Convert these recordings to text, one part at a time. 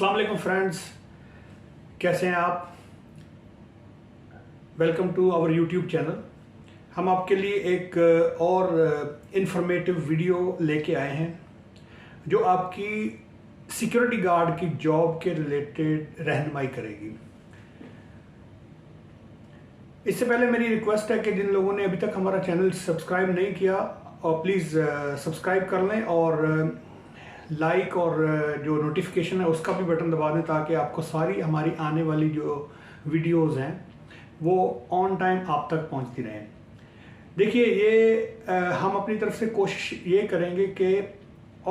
अस्सलाम वालेकुम फ्रेंड्स, कैसे हैं आप। Welcome to our YouTube channel. हम आपके लिए एक और इंफॉर्मेटिव वीडियो लेके आए हैं जो आपकी सिक्योरिटी गार्ड की जॉब के रिलेटेड रहनुमाई करेगी। इससे पहले मेरी रिक्वेस्ट है कि जिन लोगों ने अभी तक हमारा चैनल सब्सक्राइब नहीं किया और प्लीज़ सब्सक्राइब कर लें और लाइक और जो नोटिफिकेशन है उसका भी बटन दबा दें ताकि आपको सारी हमारी आने वाली जो वीडियोस हैं वो ऑन टाइम आप तक पहुंचती रहें। देखिए, ये हम अपनी तरफ से कोशिश ये करेंगे कि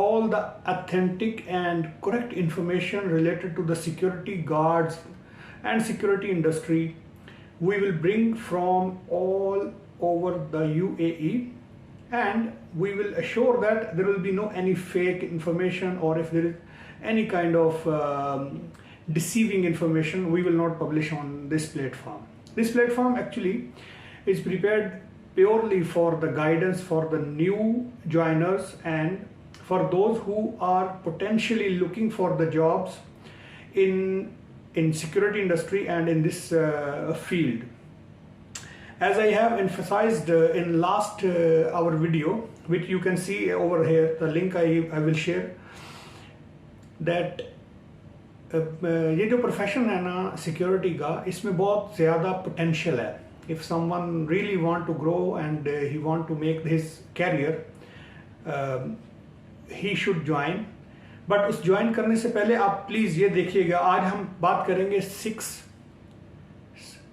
all the authentic and correct information related to the security guards and security industry we will bring from all over the UAE, and we will assure that there will be no any fake information, or if there is any kind of deceiving information, we will not publish on this platform. This platform actually is prepared purely for the guidance for the new joiners and for those who are potentially looking for the jobs in security industry and in this field. As I have emphasized in last our video, which you can see over here, the link I will share, that ये जो profession है ना security का, इसमें बहुत ज़्यादा potential है। If someone really want to grow and he want to make his career, he should join. But उस ज्वाइन करने से पहले आप प्लीज़ ये देखिएगा, आज हम बात करेंगे 6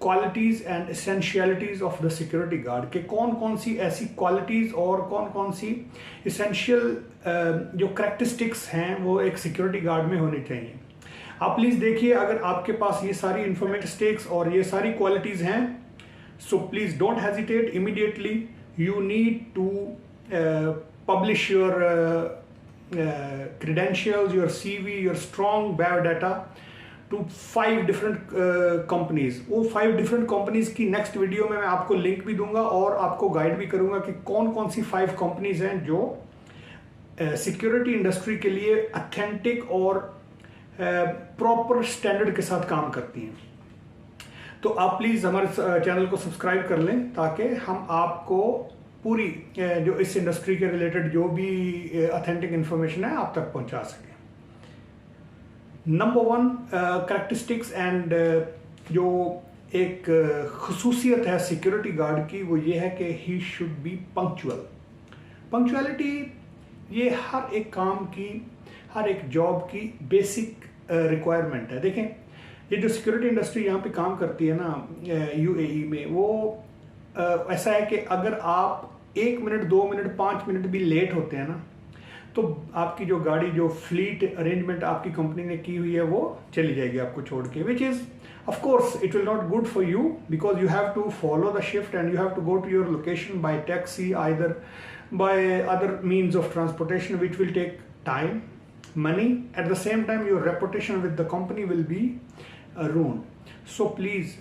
qualities and essentialities of the security guard के कौन कौन सी ऐसी क्वालिटीज़ और कौन कौन सी एसेंशियल जो करैक्टरिस्टिक्स हैं वो एक सिक्योरिटी गार्ड में होनी चाहिए। आप प्लीज़ देखिए, अगर आपके पास ये सारी इंफॉर्मेटिस्टिक्स और ये सारी क्वालिटीज़ हैं, so please don't hesitate, immediately you need to publish your credentials, your CV, your strong biodata to 5 different companies. वो 5 different companies की next वीडियो में मैं आपको लिंक भी दूंगा और आपको गाइड भी करूंगा कि कौन कौन सी 5 कंपनीज हैं जो सिक्योरिटी इंडस्ट्री के लिए अथेंटिक और प्रॉपर स्टैंडर्ड के साथ काम करती हैं। तो आप प्लीज़ हमारे चैनल को सब्सक्राइब कर लें ताकि हम आपको पूरी जो इस इंडस्ट्री के रिलेटेड जो भी ऑथेंटिक इंफॉर्मेशन है आप तक पहुंचा सकें। नंबर 1 करैक्टरिस्टिक्स एंड जो एक खसूसियत है सिक्योरिटी गार्ड की, वो ये है कि he should be punctual. Punctuality ये हर एक काम की, हर एक जॉब की बेसिक रिक्वायरमेंट है। देखें, ये जो सिक्योरिटी इंडस्ट्री यहाँ पे काम करती है ना UAE में, वो ऐसा है कि अगर आप 1 मिनट 2 मिनट 5 मिनट भी लेट होते हैं ना, तो आपकी जो गाड़ी, जो फ्लीट अरेंजमेंट आपकी कंपनी ने की हुई है वो चली जाएगी आपको छोड़ के, which is of course it will not good for you because you have to follow the shift and you have to go to your location by taxi, either by other means of transportation which will take time, money. At the same time, your reputation with the company will be ruined. So please,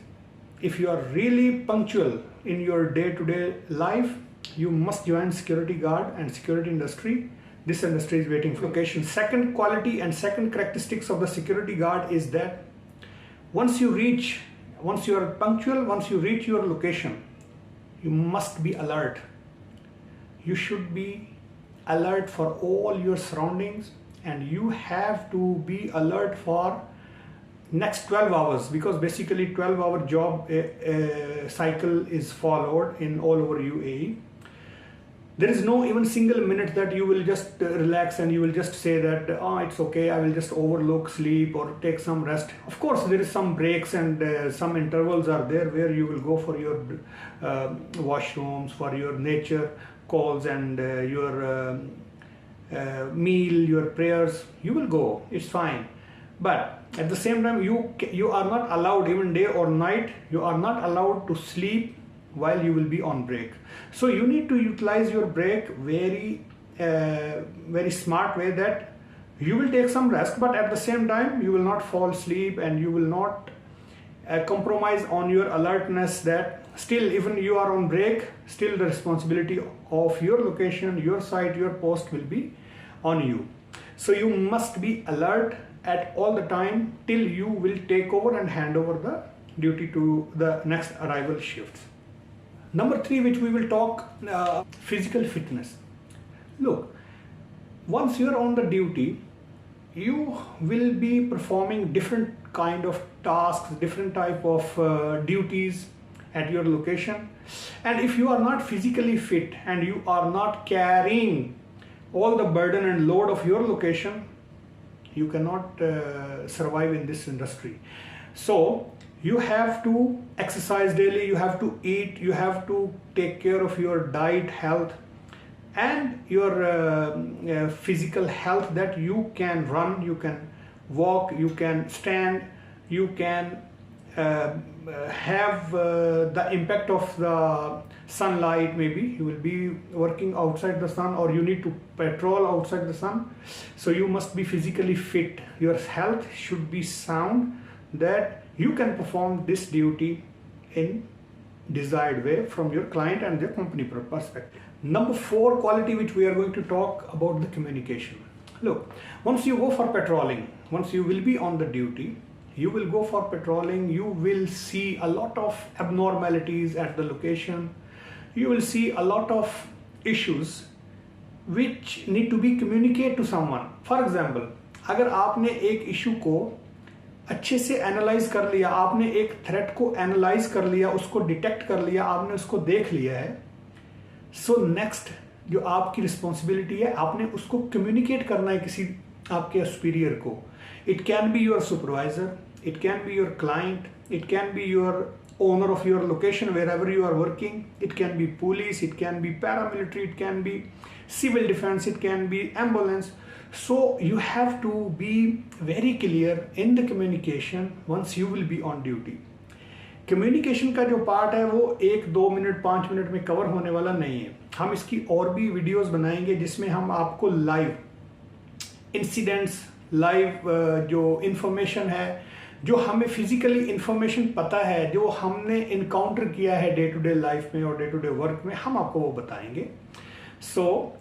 if you are really punctual in your day-to-day life, you must join security guard and security industry. This industry is waiting for location. Second quality and second characteristics of the security guard is that once you are punctual, once you reach your location, you must be alert. You should be alert for all your surroundings, and you have to be alert for next 12 hours because basically 12-hour job cycle is followed in all over UAE. There is no even single minute that you will just relax and you will just say that it's okay, I will just overlook sleep or take some rest. Of course there is some breaks and some intervals are there where you will go for your washrooms, for your nature calls and your meal, your prayers. You will go, it's fine, but at the same time you are not allowed, even day or night, you are not allowed to sleep while you will be on break. So you need to utilize your break very smart way, that you will take some rest, but at the same time you will not fall asleep and you will not compromise on your alertness, that still even you are on break, still the responsibility of your location, your site, your post will be on you. So you must be alert at all the time till you will take over and hand over the duty to the next arrival shifts. Number 3, which we will talk, physical fitness. Look, once you are on the duty, you will be performing different kind of tasks, different type of duties at your location, and if you are not physically fit and you are not carrying all the burden and load of your location, you cannot survive in this industry. So you have to exercise daily, you have to eat, you have to take care of your diet, health, and your physical health, that you can run, you can walk, you can stand, you can have the impact of the sunlight. Maybe you will be working outside the sun, or you need to patrol outside the sun, so you must be physically fit. Your health should be sound, that you can perform this duty in desired way from your client and the company perspective. Number 4 quality which we are going to talk about, the communication. Look, once you go for patrolling, once you will be on the duty, you will go for patrolling, you will see a lot of abnormalities at the location, you will see a lot of issues which need to be communicated to someone. For example, अगर आपने एक issue को अच्छे से analyse कर लिया, आपने एक थ्रेट को एनालाइज कर लिया, उसको डिटेक्ट कर लिया, आपने उसको देख लिया है, सो नेक्स्ट जो आपकी रिस्पॉन्सिबिलिटी है, आपने उसको कम्युनिकेट करना है किसी आपके सुपीरियर को. It can be your supervisor, it can be your client, it can be your owner of your location wherever you are working, it can be police, it can be paramilitary, it can be civil defense, it can be ambulance. So you have to be very clear in the communication once you will be on duty. Communication का जो part है वो 1-2 minute 5 minute में cover होने वाला नहीं है. हम इसकी और भी वीडियोस बनाएंगे जिसमें हम आपको लाइव इंसिडेंट्स, लाइव जो इंफॉर्मेशन है, जो हमें फिजिकली इंफॉर्मेशन पता है, जो हमने इनकाउंटर किया है डे टू डे लाइफ में और डे टू डे वर्क में, हम आपको वो बताएंगे. सो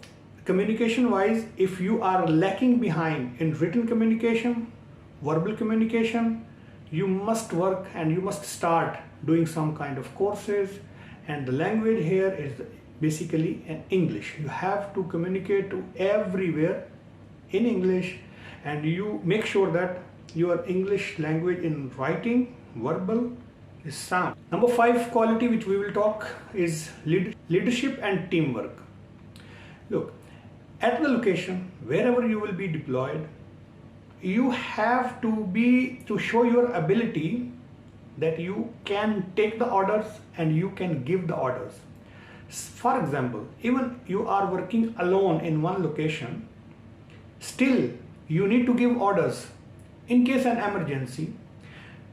communication wise, if you are lacking behind in written communication, verbal communication, you must work and you must start doing some kind of courses, and the language here is basically in English. You have to communicate to everywhere in English, and you make sure that your English language in writing, verbal, is sound. Number 5 quality which we will talk is leadership and teamwork. Look, at the location, wherever you will be deployed, you have to show your ability that you can take the orders and you can give the orders. For example, even you are working alone in one location, still you need to give orders. In case an emergency,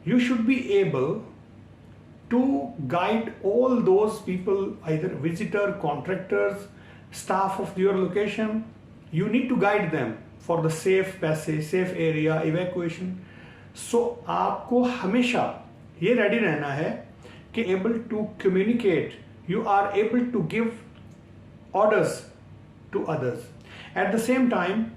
you should be able to guide all those people, either visitor, contractors, staff of your location. You need to guide them for the safe passage, safe area, evacuation. So आपको हमेशा ये ready रहना है कि able to communicate, you are able to give orders to others. At the same time,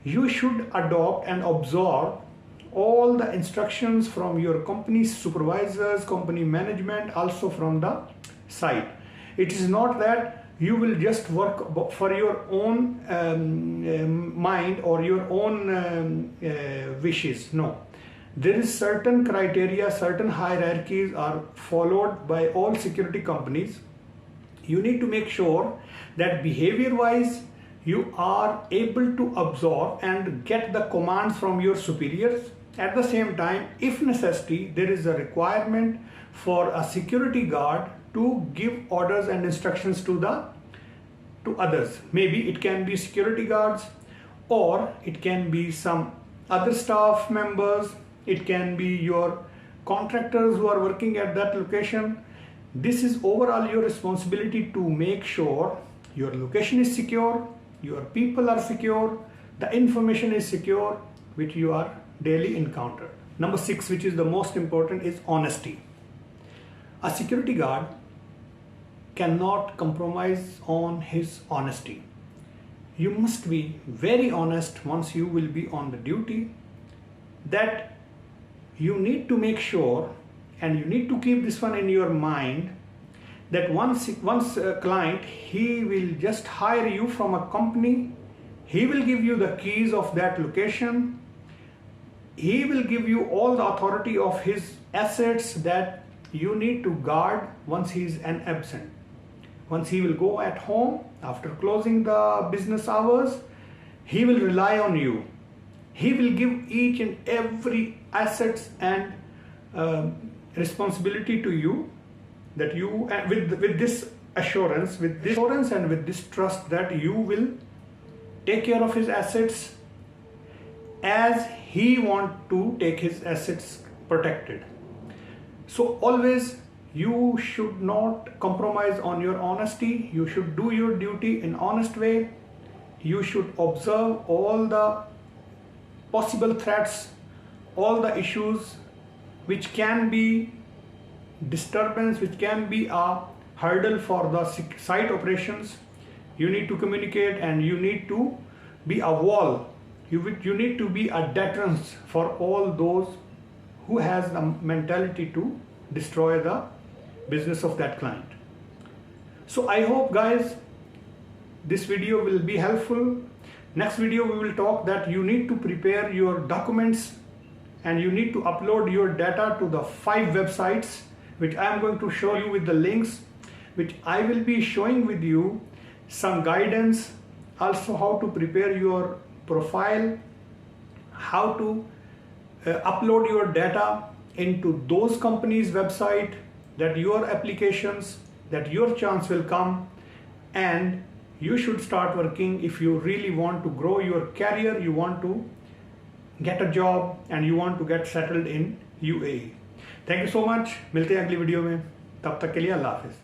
you should adopt and absorb all the instructions from your company's supervisors, company management, also from the site. It is not that you will just work for your own mind or your own wishes. No, there is certain criteria, certain hierarchies are followed by all security companies. You need to make sure that behavior wise you are able to absorb and get the commands from your superiors. At the same time, if necessary, there is a requirement for a security guard to give orders and instructions to others. Maybe it can be security guards, or it can be some other staff members, it can be your contractors who are working at that location. This is overall your responsibility to make sure your location is secure, your people are secure, the information is secure which you are daily encountered. Number 6, which is the most important, is honesty. A security guard cannot compromise on his honesty. You must be very honest once you will be on the duty. that you need to make sure, and you need to keep this one in your mind, that once a client, he will just hire you from a company, he will give you the keys of that location, he will give you all the authority of his assets that you need to guard once he is absent. Once he will go at home after closing the business hours, he will rely on you. He will give each and every assets and responsibility to you, that you, with this assurance and with this trust, that you will take care of his assets as he want to take his assets protected. So always you should not compromise on your honesty. You should do your duty in honest way. You should observe all the possible threats, all the issues which can be disturbance, which can be a hurdle for the site operations. You need to communicate, and you need to be a wall. You need to be a deterrence for all those who has the mentality to destroy the business of that client. So I hope, guys, this video will be helpful. Next video we will talk that you need to prepare your documents and you need to upload your data to the 5 websites, which I am going to show you with the links, which I will be showing with you some guidance, also how to prepare your profile, how to upload your data into those companies' website, that your applications, that your chance will come, and you should start working if you really want to grow your career, you want to get a job, and you want to get settled in UAE. Thank you so much, मिलते हैं अगली video में, तब तक के लिए अल्लाह हाफिज़।